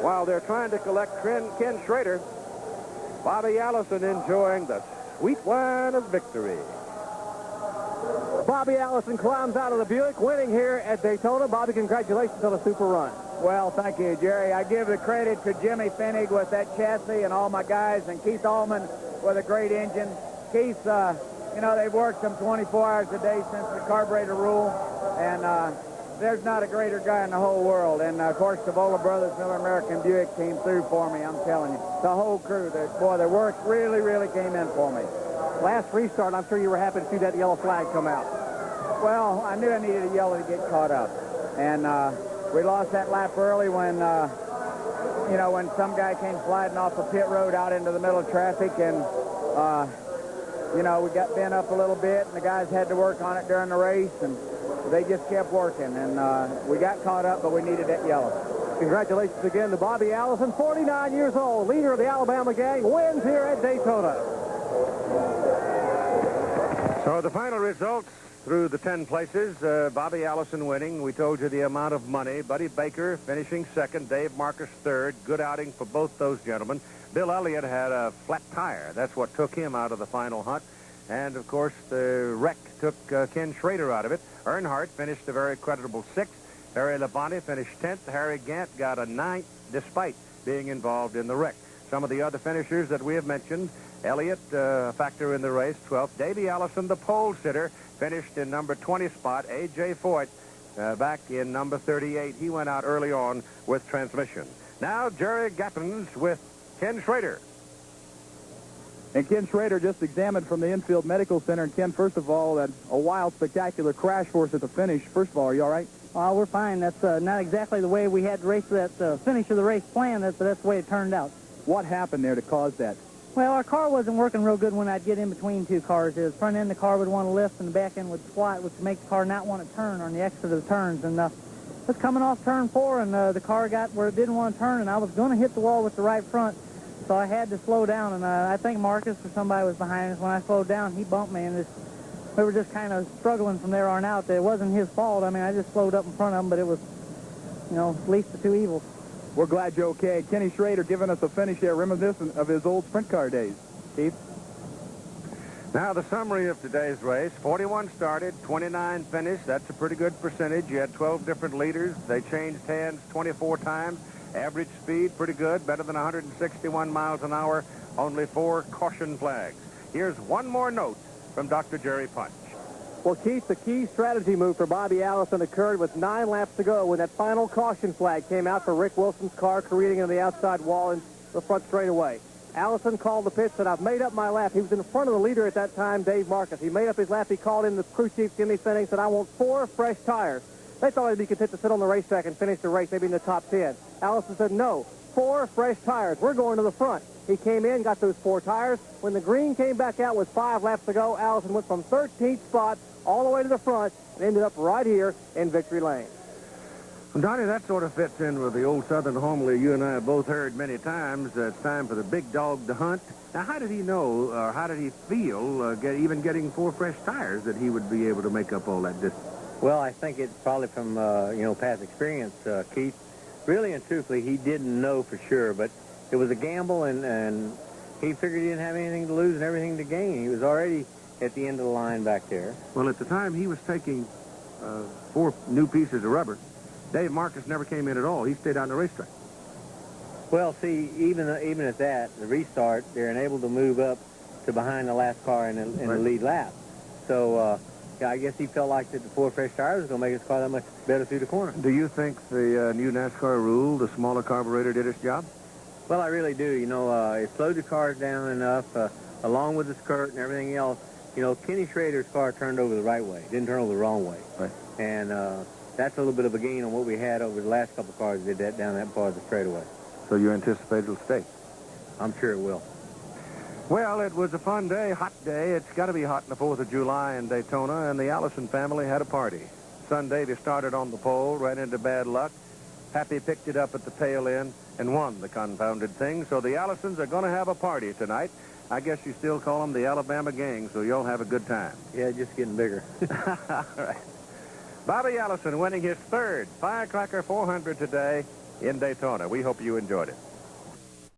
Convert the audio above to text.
while they're trying to collect Ken Schrader, Bobby Allison enjoying the sweet wine of victory. Bobby Allison climbs out of the Buick, winning here at Daytona. Bobby, congratulations on a super run. Well, thank you, Jerry. I give the credit to Jimmy Finnig with that chassis and all my guys, and Keith Allman with a great engine. Keith, you know, they've worked them 24 hours a day since the carburetor rule, and there's not a greater guy in the whole world. And, of course, the Vola Brothers Miller American Buick came through for me, I'm telling you. The whole crew, their work really, really came in for me. Last restart, I'm sure you were happy to see that yellow flag come out. Well, I knew I needed a yellow to get caught up. And we lost that lap early when, you know, when some guy came sliding off the pit road out into the middle of traffic. And, you know, we got bent up a little bit, and the guys had to work on it during the race. And they just kept working. And we got caught up, but we needed that yellow. Congratulations again to Bobby Allison, 49 years old, leader of the Alabama gang, wins here at Daytona. So the final results through the 10 places, Bobby Allison winning. We told you the amount of money. Buddy Baker finishing second, Dave Marcus third. Good outing for both those gentlemen. Bill Elliott had a flat tire. That's what took him out of the final hunt. And, of course, the wreck took Ken Schrader out of it. Earnhardt finished a very creditable 6th. Harry Labonte finished 10th. Harry Gant got a 9th despite being involved in the wreck. Some of the other finishers that we have mentioned, Elliott, factor in the race, 12th. Davey Allison, the pole sitter, finished in number 20 spot. A.J. Foyt back in number 38. He went out early on with transmission. Now Jerry Gappens with Ken Schrader. And Ken Schrader just examined from the infield medical center. And Ken, first of all, that a wild, spectacular crash for us at the finish. First of all, are you all right? We're fine. That's not exactly the way we had to race that finish of the race plan. That's the way it turned out. What happened there to cause that? Well, our car wasn't working real good when I'd get in between two cars. The front end of the car would want to lift, and the back end would squat, which would make the car not want to turn on the exit of the turns. And was coming off turn 4, and the car got where it didn't want to turn, and I was going to hit the wall with the right front, so I had to slow down. And I think Marcus or somebody was behind us. When I slowed down, he bumped me, and we were just kind of struggling from there on out. It wasn't his fault. I mean, I just slowed up in front of him, but it was, you know, least the two evils. We're glad you're okay. Kenny Schrader giving us a finish there reminiscent of his old sprint car days. Keith? Now the summary of today's race. 41 started, 29 finished. That's a pretty good percentage. You had 12 different leaders. They changed hands 24 times. Average speed, pretty good, better than 161 miles an hour. Only 4 caution flags. Here's one more note from Dr. Jerry Punch. Well, Keith, the key strategy move for Bobby Allison occurred with 9 laps to go when that final caution flag came out for Rick Wilson's car careening on the outside wall in the front straightaway. Allison called the pitch, said, I've made up my lap. He was in front of the leader at that time, Dave Marcus. He made up his lap. He called in the crew chief, Jimmy Finning, said, I want 4 fresh tires. They thought he'd be content to sit on the racetrack and finish the race, maybe in the top 10. Allison said, no, 4 fresh tires. We're going to the front. He came in, got those 4 tires. When the green came back out with 5 laps to go, Allison went from 13th spot all the way to the front and ended up right here in victory lane. Well, Donnie, that sort of fits in with the old Southern homily you and I have both heard many times. It's time for the big dog to hunt. Now, how did he know, or how did he feel, even getting 4 fresh tires, that he would be able to make up all that distance? Well, I think it's probably from, past experience, Keith. Really and truthfully, he didn't know for sure, but it was a gamble, and he figured he didn't have anything to lose and everything to gain. He was already at the end of the line back there. Well, at the time he was taking 4 new pieces of rubber, Dave Marcus never came in at all. He stayed on the racetrack. Well, see, even at that, the restart, they're enabled to move up to behind the last car in the lead lap. So, I guess he felt like that the 4 fresh tires was going to make his car that much better through the corner. Do you think the new NASCAR rule, the smaller carburetor, did its job? Well, I really do. It slowed the cars down enough, along with the skirt and everything else. Kenny Schrader's car turned over the right way. Didn't turn over the wrong way. Right. And that's a little bit of a gain on what we had over the last couple of cars that did that down that part of the straightaway. So you anticipate it'll stay? I'm sure it will. Well, it was a fun day, hot day. It's got to be hot on the 4th of July in Daytona, and the Allison family had a party. Son Davey started on the pole, ran into bad luck. Happy picked it up at the tail end and won the confounded thing. So the Allisons are going to have a party tonight. I guess you still call them the Alabama gang, so you'll have a good time. Yeah, just getting bigger. All right. Bobby Allison winning his 3rd Firecracker 400 today. in Daytona. We hope you enjoyed it.